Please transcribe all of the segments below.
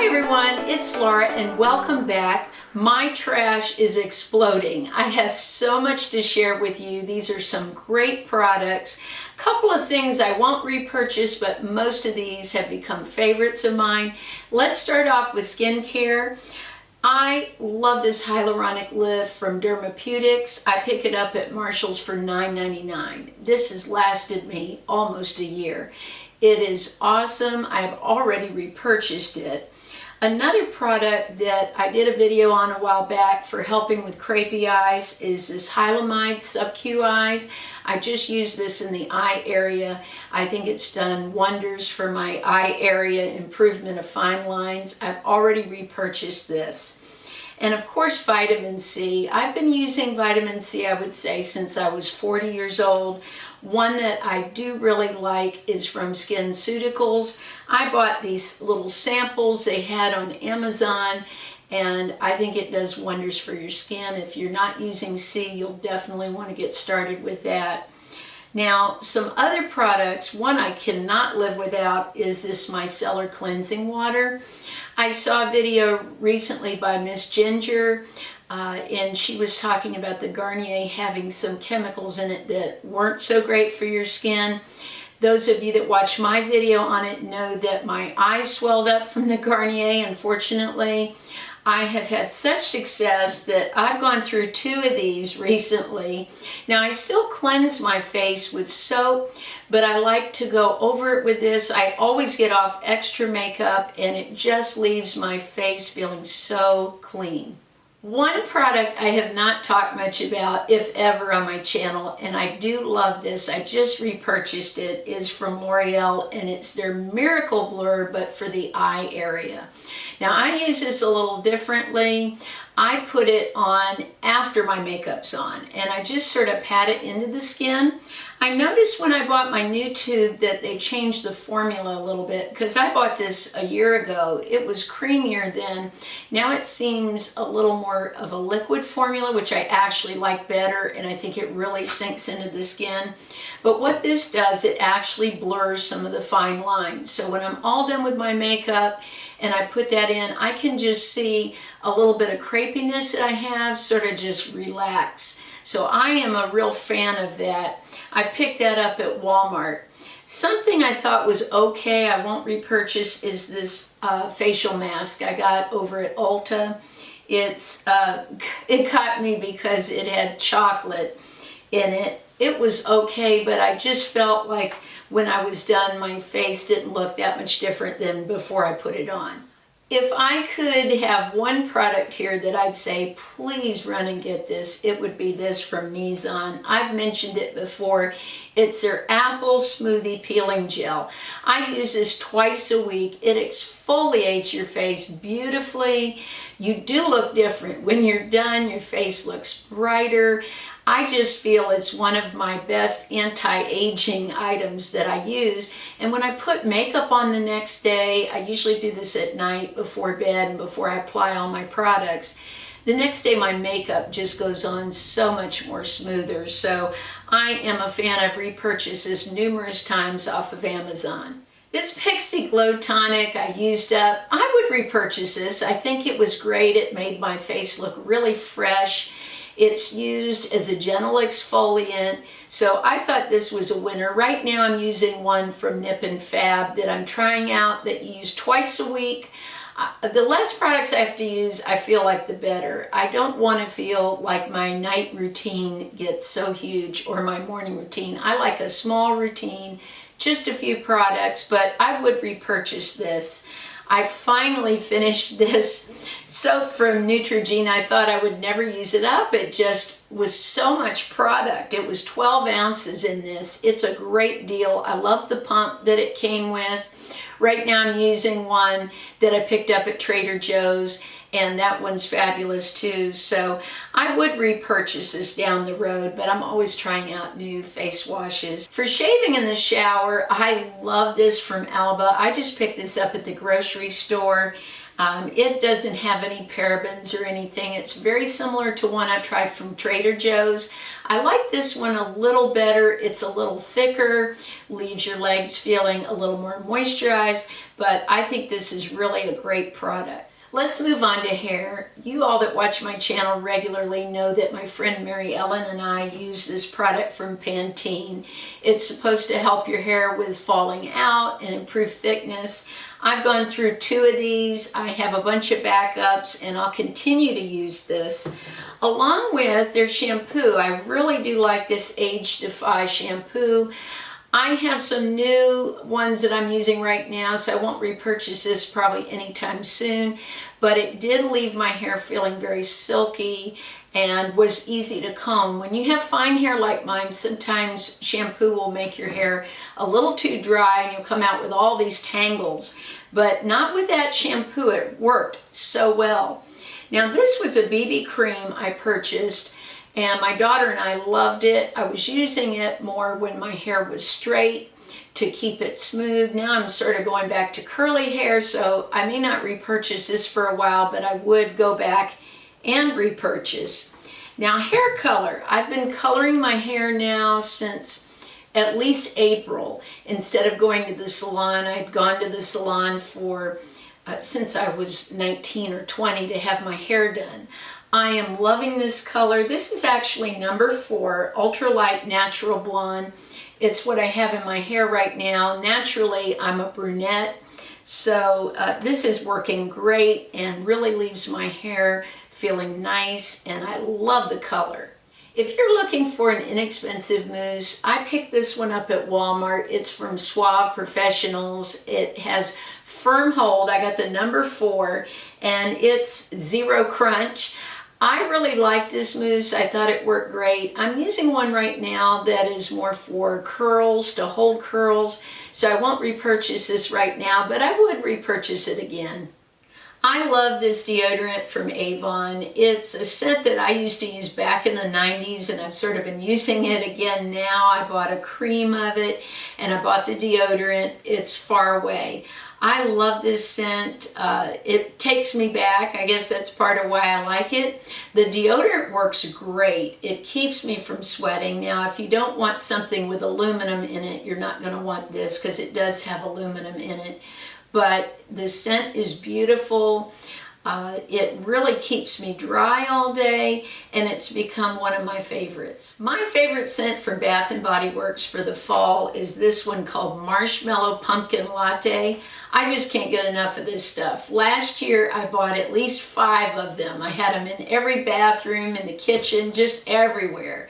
Hi everyone, it's Laura and welcome back. My trash is exploding. I have so much to share with you. These are some great products. A couple of things I won't repurchase, but most of these have become favorites of mine. Let's start off with skincare. I love this hyaluronic lift from Dermapeutics. I pick it up at Marshall's for $9.99. This has lasted me almost a year. It is awesome. I've already repurchased it. Another product that I did a video on a while back for helping with crepey eyes is this Hylamide SubQ eyes. I just use this in the eye area. I think it's done wonders for my eye area, improvement of fine lines. I've already repurchased this. And of course, vitamin C. I've been using vitamin C, I would say, since I was 40 years old. One that I do really like is from SkinCeuticals. I bought these little samples they had on Amazon, and I think it does wonders for your skin. If you're not using C, you'll definitely want to get started with that. Now, some other products, one I cannot live without is this Micellar cleansing water. I saw a video recently by Miss Ginger, and she was talking about the Garnier having some chemicals in it that weren't so great for your skin. Those of you that watch my video on it know that my eyes swelled up from the Garnier, unfortunately. I have had such success that I've gone through 2 of these recently. Now, I still cleanse my face with soap, but I like to go over it with this. I always get off extra makeup, and it just leaves my face feeling so clean. One product I have not talked much about, if ever, on my channel, and I do love this, I just repurchased it, is from L'Oreal, and it's their Miracle Blur, but for the eye area. Now, I use this a little differently. I put it on after my makeup's on, and I just sort of pat it into the skin. I noticed when I bought my new tube that they changed the formula a little bit, because I bought this a year ago. It was creamier then. Now it seems a little more of a liquid formula, which I actually like better, and I think it really sinks into the skin. But what this does, it actually blurs some of the fine lines. So when I'm all done with my makeup and I put that in, I can just see a little bit of crepiness that I have sort of just relax. So I am a real fan of that. I picked that up at Walmart. Something I thought was okay, I won't repurchase, is this facial mask I got over at Ulta. It caught me because it had chocolate in it. It was okay, but I just felt like when I was done, my face didn't look that much different than before I put it on. If I could have one product here that I'd say, please run and get this, it would be this from Mizon. I've mentioned it before. It's their Apple Smoothie Peeling Gel. I use this twice a week. It exfoliates your face beautifully. You do look different. When you're done, your face looks brighter. I just feel it's one of my best anti-aging items that I use. And when I put makeup on the next day, I usually do this at night before bed and before I apply all my products. The next day my makeup just goes on so much more smoother. So I am a fan. I've repurchased this numerous times off of Amazon. This Pixi Glow Tonic I used up. I would repurchase this. I think it was great. It made my face look really fresh. It's used as a gentle exfoliant, so I thought this was a winner. Right now I'm using one from Nip and Fab that I'm trying out that you use twice a week. The less products I have to use, I feel like the better. I don't want to feel like my night routine gets so huge or my morning routine. I like a small routine, just a few products, but I would repurchase this. I finally finished this soap from Neutrogena. I thought I would never use it up. It just was so much product. It was 12 ounces in this. It's a great deal. I love the pump that it came with. Right now I'm using one that I picked up at Trader Joe's, and that one's fabulous too. So I would repurchase this down the road, but I'm always trying out new face washes. For shaving in the shower, I love this from Alba. I just picked this up at the grocery store. It doesn't have any parabens or anything. It's very similar to one I've tried from Trader Joe's. I like this one a little better. It's a little thicker, leaves your legs feeling a little more moisturized, but I think this is really a great product. Let's move on to hair. You all that watch my channel regularly know that my friend Mary Ellen and I use this product from Pantene. It's supposed to help your hair with falling out and improve thickness. I've gone through 2 of these. I have a bunch of backups and I'll continue to use this. Along with their shampoo, I really do like this AgeDefy shampoo. I have some new ones that I'm using right now, so I won't repurchase this probably anytime soon, but it did leave my hair feeling very silky and was easy to comb. When you have fine hair like mine, sometimes shampoo will make your hair a little too dry and you'll come out with all these tangles, but not with that shampoo. It worked so well. Now this was a BB cream I purchased, and my daughter and I loved it. I was using it more when my hair was straight to keep it smooth. Now I'm sort of going back to curly hair, so I may not repurchase this for a while, but I would go back and repurchase. Now hair color. I've been coloring my hair now since at least April. Instead of going to the salon, I'd gone to the salon for since I was 19 or 20 to have my hair done. I am loving this color. This is actually number 4, Ultralight Natural Blonde. It's what I have in my hair right now. Naturally, I'm a brunette, so this is working great and really leaves my hair feeling nice, and I love the color. If you're looking for an inexpensive mousse, I picked this one up at Walmart. It's from Suave Professionals. It has firm hold. I got the number 4, and it's zero crunch. I really like this mousse. I thought it worked great. I'm using one right now that is more for curls, to hold curls, so I won't repurchase this right now, but I would repurchase it again. I love this deodorant from Avon. It's a scent that I used to use back in the 90s, and I've sort of been using it again now. I bought a cream of it, and I bought the deodorant. It's Far Away. I love this scent. It takes me back. I guess that's part of why I like it. The deodorant works great. It keeps me from sweating. Now, if you don't want something with aluminum in it, you're not going to want this because it does have aluminum in it. But the scent is beautiful. It really keeps me dry all day, and it's become one of my favorites. My favorite scent from Bath & Body Works for the fall is this one called Marshmallow Pumpkin Latte. I just can't get enough of this stuff. Last year I bought at least 5 of them. I had them in every bathroom, in the kitchen, just everywhere.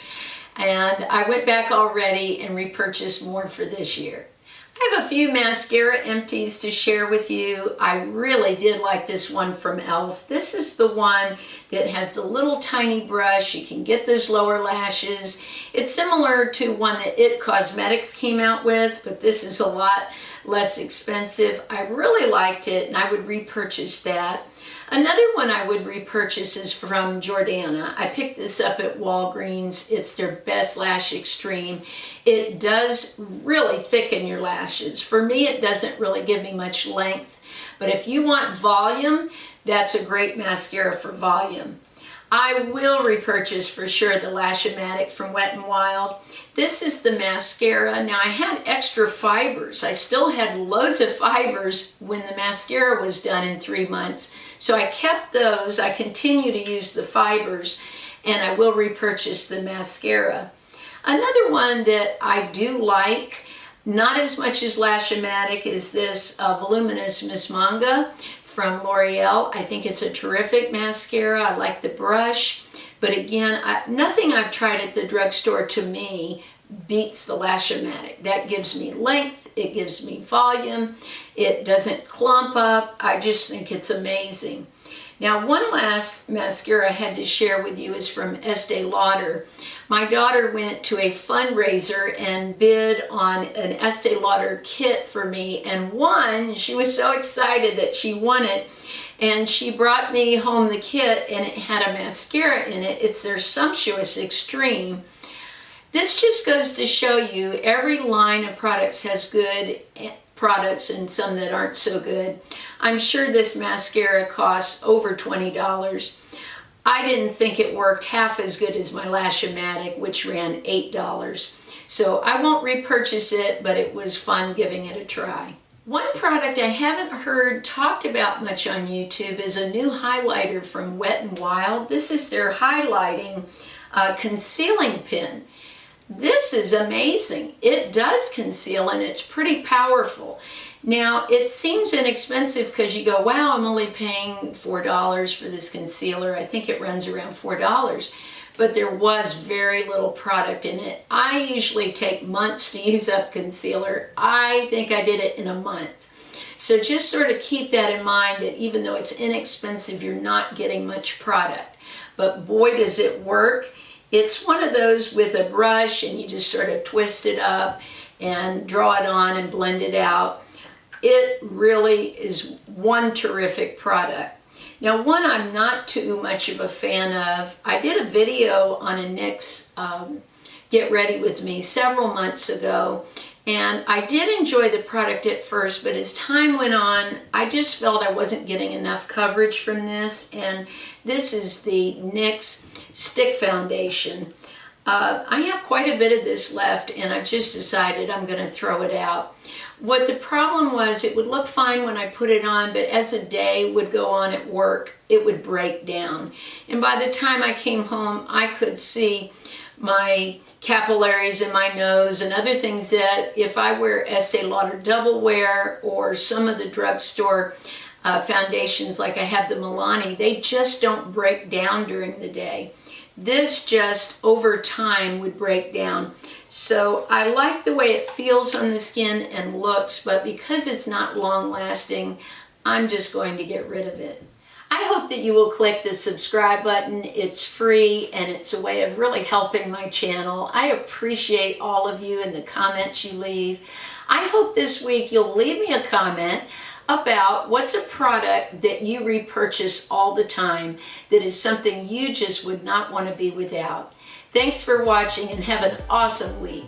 And I went back already and repurchased more for this year. I have a few mascara empties to share with you. I really did like this one from e.l.f. This is the one that has the little tiny brush. You can get those lower lashes. It's similar to one that IT Cosmetics came out with, but this is a lot less expensive. I really liked it, and I would repurchase that. Another one I would repurchase is from Jordana. I picked this up at Walgreens. It's their Best Lash Extreme. It does really thicken your lashes. For me, it doesn't really give me much length, but if you want volume, that's a great mascara for volume. I will repurchase for sure the Lash-O-Matic from Wet n Wild. This is the mascara. Now I had extra fibers. I still had loads of fibers when the mascara was done in 3 months. So I kept those. I continue to use the fibers, and I will repurchase the mascara. Another one that I do like, not as much as Lash-O-Matic, is this Voluminous Miss Manga from L'Oreal. I think it's a terrific mascara. I like the brush, but again, nothing I've tried at the drugstore to me beats the Lash-O-Matic. That gives me length, it gives me volume, it doesn't clump up. I just think it's amazing. Now, one last mascara I had to share with you is from Estee Lauder. My daughter went to a fundraiser and bid on an Estee Lauder kit for me and won. She was so excited that she won it, and she brought me home the kit, and it had a mascara in it. It's their Sumptuous Extreme. This just goes to show you every line of products has good products and some that aren't so good. I'm sure this mascara costs over $20. I didn't think it worked half as good as my Lash-O-Matic, which ran $8. So I won't repurchase it, but it was fun giving it a try. One product I haven't heard talked about much on YouTube is a new highlighter from Wet n Wild. This is their highlighting concealing pen. This is amazing. It does conceal and it's pretty powerful. Now, it seems inexpensive because you go, wow, I'm only paying $4 for this concealer. I think it runs around $4, but there was very little product in it. I usually take months to use up concealer. I think I did it in a month. So just sort of keep that in mind, that even though it's inexpensive, you're not getting much product. But boy, does it work. It's one of those with a brush and you just sort of twist it up and draw it on and blend it out. It really is one terrific product. Now, one I'm not too much of a fan of, I did a video on a NYX Get Ready With Me several months ago, and I did enjoy the product at first, but as time went on, I just felt I wasn't getting enough coverage from this, and this is the NYX Stick Foundation. I have quite a bit of this left, and I've just decided I'm going to throw it out. What the problem was, it would look fine when I put it on, but as the day would go on at work, it would break down. And by the time I came home, I could see my capillaries in my nose and other things that if I wear Estee Lauder Double Wear or some of the drugstore foundations like I have the Milani, they just don't break down during the day. This just over time would break down. So I like the way it feels on the skin and looks, but because it's not long lasting, I'm just going to get rid of it. I hope that you will click the subscribe button. It's free and it's a way of really helping my channel. I appreciate all of you and the comments you leave. I hope this week you'll leave me a comment about what's a product that you repurchase all the time that is something you just would not want to be without. Thanks for watching and have an awesome week.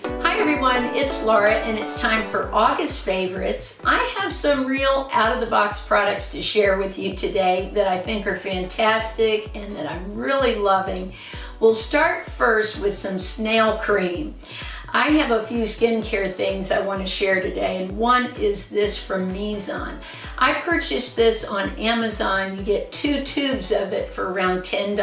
Hi everyone, it's Laura and it's time for August favorites. I have some real out-of-the-box products to share with you today that I think are fantastic and that I'm really loving. We'll start first with some snail cream. I have a few skincare things I want to share today, and one is this from Mizon. I purchased this on Amazon. You get 2 tubes of it for around $10.